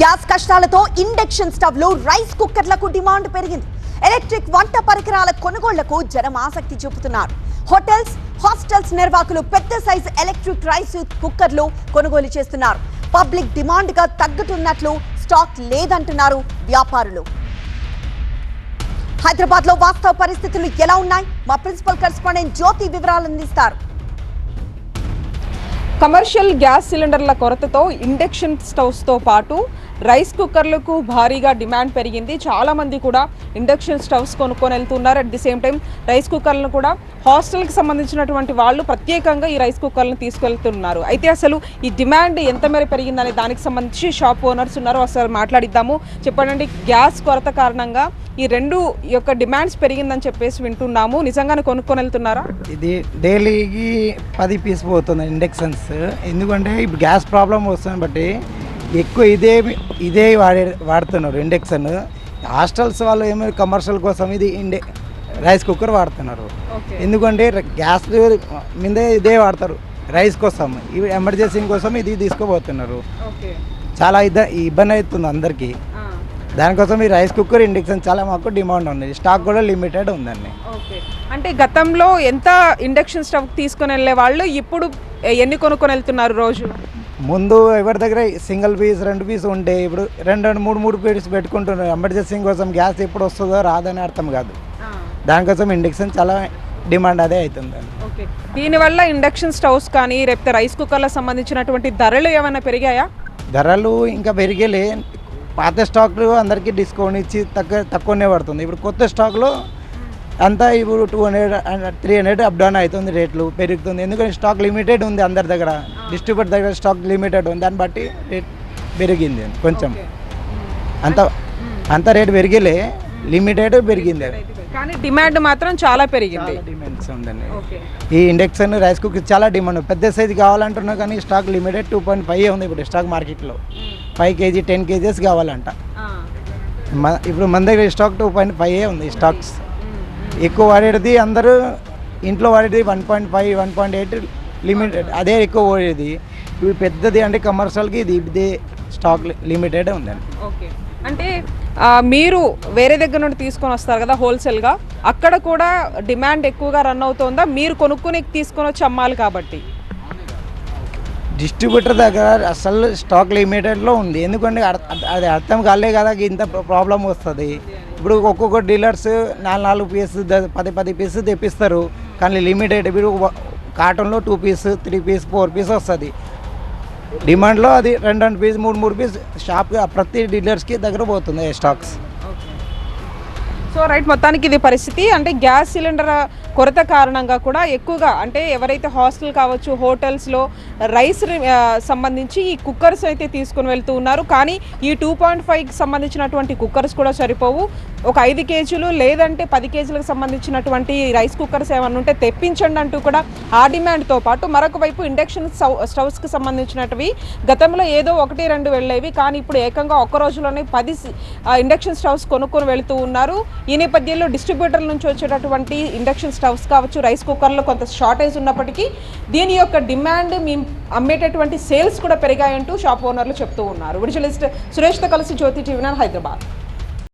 Gas కష్టాలతో induction స్టవ్లు rice కుక్కర్లకు demand పెరిగింది. Electric వంట పరికరాల కొనుగోళ్లకు జనం ఆసక్తి చూపుతున్నారు. హోటల్స్, హాస్టల్స్ నిర్వాహకులు పెద్ద సైజు ఎలక్ట్రిక్ రైస్ కుక్కర్లు కొనుగోలు చేస్తున్నారు. పబ్లిక్ డిమాండ్ గా తగ్గుతున్నట్లు స్టాక్ లేదంటున్నారు వ్యాపారులు. హైదరాబాద్ లో వాస్తవ పరిస్థితులు ఎలా ఉన్నాయి? మా ప్రిన్సిపల్ కరెస్పాండెంట్ జ్యోతి వివరాలు అందిస్తారు. కమర్షియల్ గ్యాస్ సిలిండర్ల కొరతతో ఇండక్షన్ స్టవ్స్తో పాటు రైస్ కుక్కర్లకు భారీగా డిమాండ్ పెరిగింది. చాలామంది కూడా ఇండక్షన్ స్టవ్స్ కొనుక్కొని వెళ్తున్నారు. At the same time rice కుక్కర్లను కూడా హాస్టల్కి సంబంధించినటువంటి వాళ్ళు ప్రత్యేకంగా ఈ రైస్ కుక్కర్లను తీసుకెళ్తున్నారు. అయితే అసలు ఈ డిమాండ్ ఎంత మేర పెరిగిందనే దానికి సంబంధించి షాప్ ఓనర్స్ ఉన్నారు, అసలు మాట్లాడిద్దాము. చెప్పండి, గ్యాస్ కొరత కారణంగా ఈ రెండు యొక్క డిమాండ్స్ పెరిగిందని చెప్పేసి వింటున్నాము. నిజంగానే కొనుక్కొని వెళ్తున్నారా? ఇది డైలీకి 10 పీస్ పోతుంది ఇండక్షన్స్. ఎందుకంటే ఇప్పుడు గ్యాస్ ప్రాబ్లం వస్తుంది బట్టి ఎక్కువ ఇదే వాడుతున్నారు ఇండక్షన్. హాస్టల్స్ వాళ్ళు ఏమో కమర్షియల్ కోసం ఇది రైస్ కుక్కర్ వాడుతున్నారు. ఎందుకంటే గ్యాస్ మీద ఇదే వాడతారు రైస్ కోసం, ఇవి ఎమర్జెన్సీ కోసం ఇది తీసుకోబోతున్నారు. చాలా ఇబ్బంది అవుతుంది అందరికీ. దానికోసం ఈ రైస్ కుక్కర్ ఇండక్షన్ చాలా మాకు డిమాండ్ ఉంది. స్టాక్ కూడా లిమిటెడ్ ఉందండి. అంటే గతంలో ఎంత ఇండక్షన్ స్టవ్ తీసుకొని వెళ్ళే వాళ్ళు ఇప్పుడు ఎన్ని కొనుక్కొని వెళ్తున్నారు రోజు? ముందు ఎవరి దగ్గర సింగిల్ పీస్ 2 పీస్ ఉంటే ఇప్పుడు 2-3 పీస్ పెట్టుకుంటున్నారు. ఎమర్జెన్సీ కోసం గ్యాస్ ఎప్పుడు వస్తుందో రాదని అర్థం కాదు. దానికోసం ఇండక్షన్ చాలా డిమాండ్ అదే అవుతుందండి. దీనివల్ల ఇండక్షన్ స్టవ్స్ కానీ లేకపోతే రైస్ కుక్కర్లకు సంబంధించినటువంటి ధరలు ఏమైనా పెరిగాయా? ధరలు ఇంకా పెరిగేలే. పాత స్టాక్లు అందరికీ డిస్కౌంట్ ఇచ్చి తక్కువనే పడుతుంది. ఇప్పుడు కొత్త స్టాక్లో అంతా ఇప్పుడు 200-300 అప్ డౌన్ అవుతుంది, రేట్లు పెరుగుతుంది. ఎందుకంటే స్టాక్ లిమిటెడ్ ఉంది అందరి దగ్గర, డిస్ట్రిబ్యూటర్ దగ్గర స్టాక్ లిమిటెడ్ ఉంది. దాన్ని బట్టి రేట్ పెరిగింది కొంచెం. అంత రేట్ పెరిగిలే, లిమిటెడ్ పెరిగింది. కానీ డిమాండ్ మాత్రం చాలా పెరిగింది. డిమాండ్స్ ఉందండి. ఈ ఇండక్షన్ రైస్ కుక్కర్ చాలా డిమాండ్. పెద్ద సైజు కావాలంటున్నా కానీ స్టాక్ లిమిటెడ్ 2.5 ఉంది ఇప్పుడు స్టాక్ మార్కెట్లో. 5 kg 10 kgs కావాలంట. ఇప్పుడు మన దగ్గర స్టాక్ 2.5 ఉంది స్టాక్స్. ఎక్కువ వాడేది అందరూ ఇంట్లో వాడేది 1.5 1.8 లిమిటెడ్, అదే ఎక్కువ వాడేది. ఇవి పెద్దది అంటే కమర్షియల్కి ఇదే స్టాక్ లిమిటెడ్ ఉందండి. ఓకే, అంటే మీరు వేరే దగ్గర నుండి తీసుకొని వస్తారు కదా హోల్సేల్గా, అక్కడ కూడా డిమాండ్ ఎక్కువగా రన్ అవుతుందా? మీరు కొనుక్కుని తీసుకొని వచ్చి అమ్మాలి కాబట్టి డిస్ట్రిబ్యూటర్ దగ్గర అసలు స్టాక్ లిమిటెడ్లో ఉంది. ఎందుకంటే అది అర్థం కాలే కదా ఇంత ప్రాబ్లం వస్తుంది. ఇప్పుడు ఒక్కొక్క డీలర్స్ 4 పీస్ 10 పీస్ తెప్పిస్తారు, కానీ లిమిటెడ్. ఇప్పుడు కాటన్లో 2 పీస్ 3 పీస్ 4 పీస్ వస్తుంది. డిమాండ్లో అది 2 పీస్ 3 పీస్ షాప్ ప్రతి డీలర్స్కి దగ్గర పోతుంది స్టాక్స్. సో రైట్, మొత్తానికి ఇది పరిస్థితి. అంటే గ్యాస్ సిలిండర్ కొరత కారణంగా కూడా ఎక్కువగా అంటే ఎవరైతే హాస్టల్ కావచ్చు, హోటల్స్లో రైస్ సంబంధించి ఈ కుక్కర్స్ అయితే తీసుకుని వెళ్తూ ఉన్నారు. కానీ ఈ 2.5కి సంబంధించినటువంటి కుక్కర్స్ కూడా సరిపోవు. ఒక 5 కేజీలు లేదంటే 10 కేజీలకు సంబంధించినటువంటి రైస్ కుక్కర్స్ ఏమన్నా ఉంటే తెప్పించండి అంటూ కూడా ఆ డిమాండ్తో పాటు మరొక వైపు ఇండక్షన్ స్టవ్స్కి సంబంధించినవి గతంలో ఏదో 1-2 వెళ్ళేవి, కానీ ఇప్పుడు ఏకంగా ఒక్క రోజులోనే 10 ఇండక్షన్ స్టవ్స్ కొనుక్కొని వెళుతూ ఉన్నారు. ఈ నేపథ్యంలో డిస్ట్రిబ్యూటర్ల నుంచి వచ్చేటటువంటి ఇండక్షన్ స్టవ్స్ కావచ్చు, రైస్ కుక్కర్లో కొంత షార్టేజ్ ఉన్నప్పటికీ దీని యొక్క డిమాండ్ మేము అమ్మేటటువంటి సేల్స్ కూడా పెరిగాయంటూ షాప్ ఓనర్లు చెప్తూ ఉన్నారు. విజువలిస్ట్ సురేష్తో కలిసి జ్యోతి టీవీ 9 హైదరాబాద్.